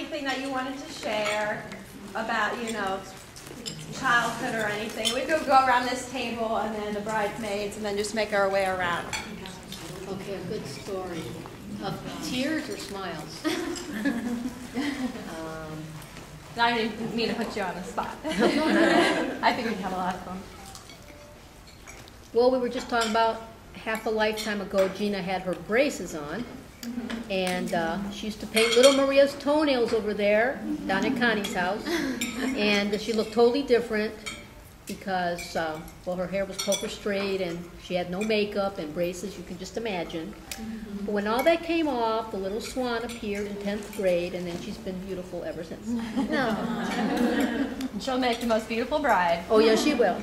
anything that you wanted to share about, you know, childhood or anything, we could go around this table and then the bridesmaids and then just make our way around. Okay, a good story. Of tears or smiles? I didn't mean to put you on the spot. I think we can have a lot of fun. Well, we were just talking about half a lifetime ago, Gina had her braces on. And she used to paint little Maria's toenails over there, down at Connie's house. And she looked totally different because, well, her hair was poker straight and she had no makeup and braces, you can just imagine. But when all that came off, the little swan appeared in 10th grade, and then she's been beautiful ever since. She'll make the most beautiful bride. Oh, yeah, she will.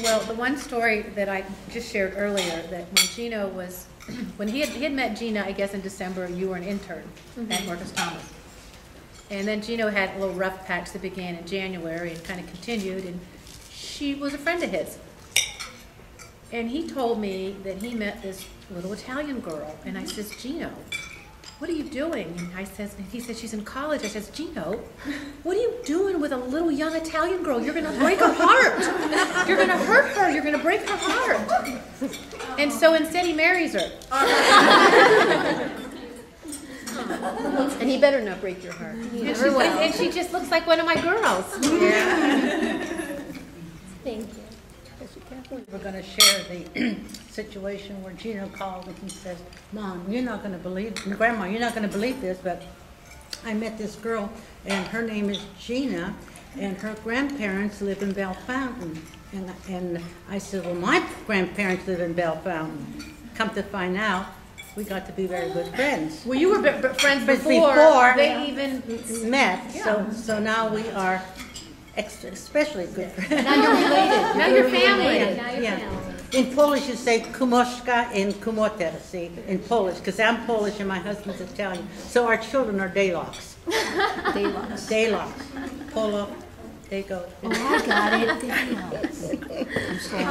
Well, the one story that I just shared earlier, that when Gina was, when he had met Gina, I guess in December, you were an intern at Marcus Thomas. And then Gina had a little rough patch that began in January and kind of continued, and she was a friend of his. And he told me that he met this little Italian girl, and I says, Gino, what are you doing? And he said, she's in college. I says, Gino, what are you doing with a little young Italian girl? You're gonna break her heart. You're gonna hurt her. You're gonna break her heart. And so instead he marries her. And he better not break your heart. And she just looks like one of my girls. Yeah. Thank you. We're going to share the situation where Gino called and he says, Mom, you're not going to believe, Grandma, you're not going to believe this, but I met this girl and her name is Gina and her grandparents live in Belle Fountain. And I said, well, my grandparents live in Belle Fountain. Come to find out, we got to be very good friends. Well, you were friends before they even met. Yeah. So now we are especially good friends. Now you're related. Now you're family. Now you're family. In Polish, you say kumoshka and kumoter, see, in Polish, because I'm Polish and my husband's Italian. So our children are Daylocks. Daylocks. Daylocks. Polo, they go. Oh, I got it. Daylocks. I'm sorry.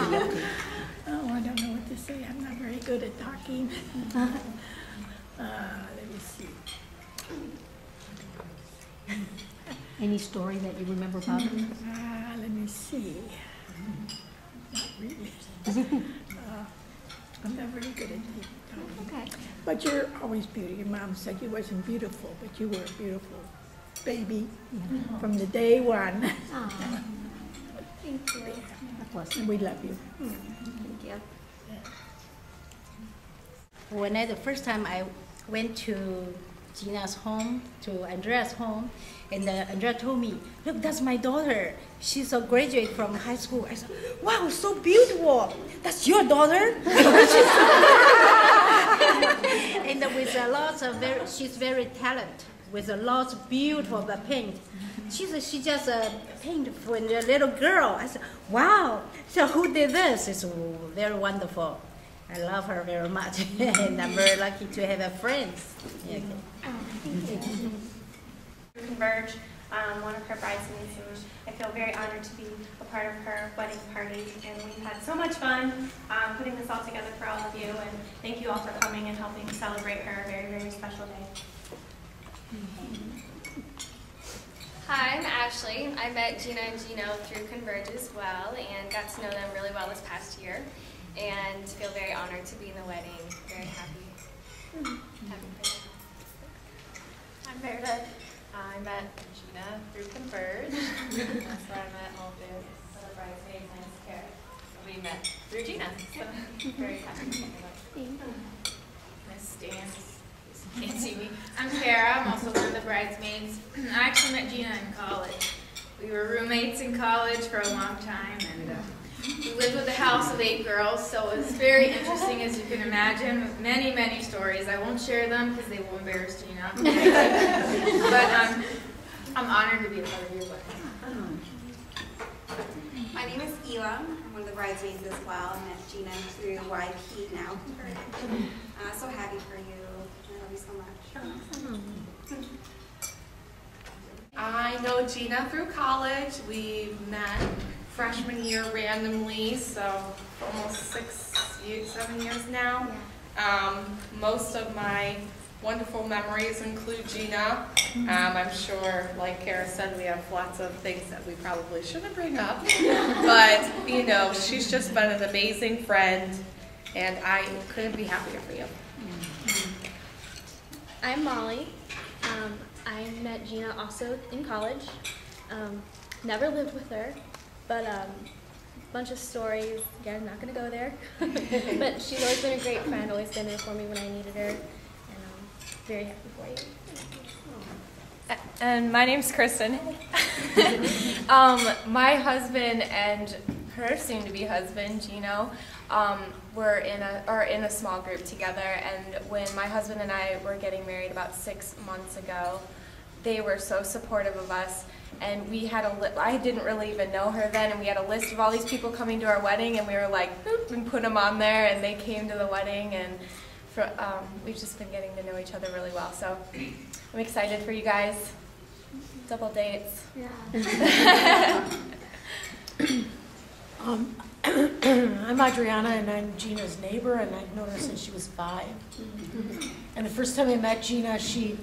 Oh, I don't know what to say. I'm not very good at talking. Let me see. Any story that you remember about him? Let me see. Not really. I'm not very good at talking. Okay. But you're always beautiful. Your mom said you wasn't beautiful, but you were a beautiful baby from the day one. Thank you. And we love you. Thank you. The first time I went to Gina's home, to Andrea's home, and Andrea told me, look, that's my daughter. She's a graduate from high school. I said, wow, so beautiful. That's your daughter? And with a lot of she's very talented, with a lot of beautiful paint. She just paint for the little girl. I said, wow, so who did this? It's very wonderful. I love her very much, and I'm very lucky to have a friend. Yeah, okay. Converge, one of her bridesmaids, and I feel very honored to be a part of her wedding party, and we've had so much fun putting this all together for all of you, and thank you all for coming and helping celebrate her very, very special day. Hi, I'm Ashley. I met Gina and Gino through Converge as well and got to know them really well this past year and feel very honored to be in the wedding. Very happy for them. I'm Meredith. I met Gina through Converge. That's where I met all the other bridesmaids and Kara. We met through Gina, so very happy. Miss Stan, you can't see me. I'm Kara. I'm also one of the bridesmaids. I actually met Gina in college. We were roommates in college for a long time, and we lived with a house of 8 girls, so it was very interesting, as you can imagine, with many, many stories. I won't share them because they will embarrass Gina. But I'm honored to be a part of your wedding. My name is Ela. I'm one of the bridesmaids as well. I met Gina through YP now. So happy for you. I love you so much. I know Gina through college. We met freshman year randomly, so for almost 7 years now. Most of my wonderful memories include Gina. I'm sure, like Kara said, we have lots of things that we probably shouldn't bring up. But, you know, she's just been an amazing friend, and I couldn't be happier for you. I'm Molly. I met Gina also in college. Never lived with her, but bunch of stories. Again, not going to go there. But she's always been a great friend, always been there for me when I needed her. And I'm very happy for you. And my name's Kristen. My husband and her soon-to-be husband, Gino, were in a small group together. And when my husband and I were getting married about 6 months ago, they were so supportive of us. And we had I didn't really even know her then, and we had a list of all these people coming to our wedding, and we were like, boop, and put them on there, and they came to the wedding, and we've just been getting to know each other really well. So I'm excited for you guys. Double dates. Yeah. I'm Adriana, and I'm Gina's neighbor, and I've known her since she was 5. And the first time I met Gina, she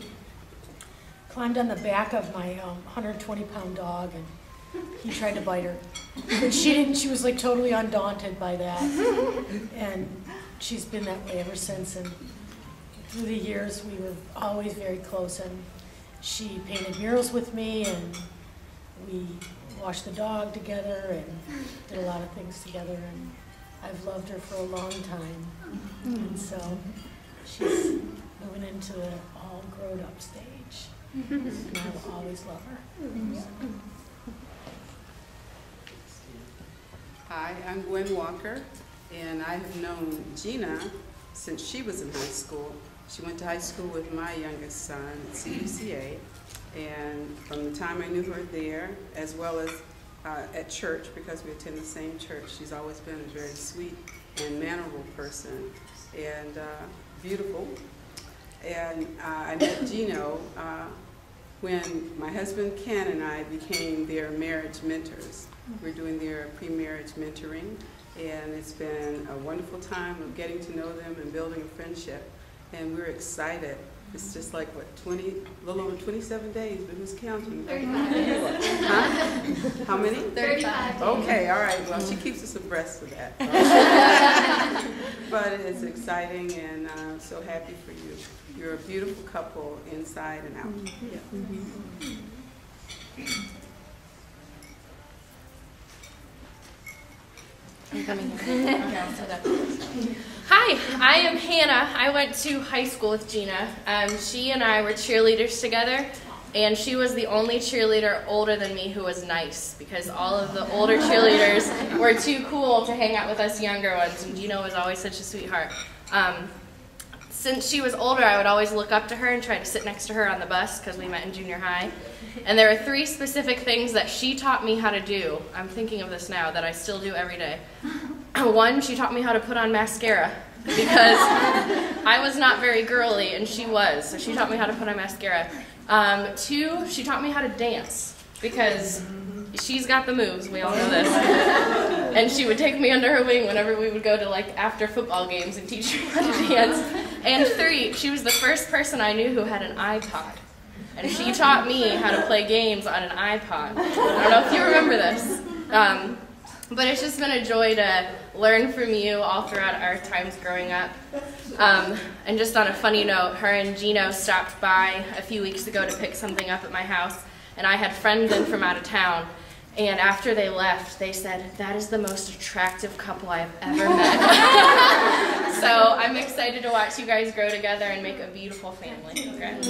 climbed on the back of my 120-pound dog, and he tried to bite her. But she didn't. She was like totally undaunted by that, and she's been that way ever since. And through the years, we were always very close. And she painted murals with me, and we washed the dog together, and did a lot of things together. And I've loved her for a long time, and so she's moving into the all grown-up stage. And I will always love her. Hi, I'm Gwen Walker, and I have known Gina since she was in high school. She went to high school with my youngest son at CUCA, and from the time I knew her there, as well as at church, because we attend the same church, she's always been a very sweet and mannerable person, and beautiful. And I met Gino when my husband Ken and I became their marriage mentors. We're doing their pre-marriage mentoring, and it's been a wonderful time of getting to know them and building a friendship, and we're excited. It's just like, what, a little over 27 days, but who's counting? 35. Huh? How many? 35. Okay, all right, well, she keeps us abreast of that. But it's exciting, and I'm so happy for you. You're a beautiful couple inside and out. Hi, I am Hannah. I went to high school with Gina. She and I were cheerleaders together, and she was the only cheerleader older than me who was nice, because all of the older cheerleaders were too cool to hang out with us younger ones, and Gina was always such a sweetheart. Since she was older, I would always look up to her and try to sit next to her on the bus, because we met in junior high. And there were 3 specific things that she taught me how to do. I'm thinking of this now, that I still do every day. 1, she taught me how to put on mascara, because I was not very girly, and she was, so she taught me how to put on mascara. 2, she taught me how to dance, because she's got the moves, we all know this. And she would take me under her wing whenever we would go to, like, after football games and teach me how to dance. And 3, she was the first person I knew who had an iPod. And she taught me how to play games on an iPod. I don't know if you remember this. But it's just been a joy to learn from you all throughout our times growing up. And just on a funny note, her and Gino stopped by a few weeks ago to pick something up at my house, and I had friends in from out of town. And after they left, they said, "That is the most attractive couple I've ever met." So I'm excited to watch you guys grow together and make a beautiful family. Congrats.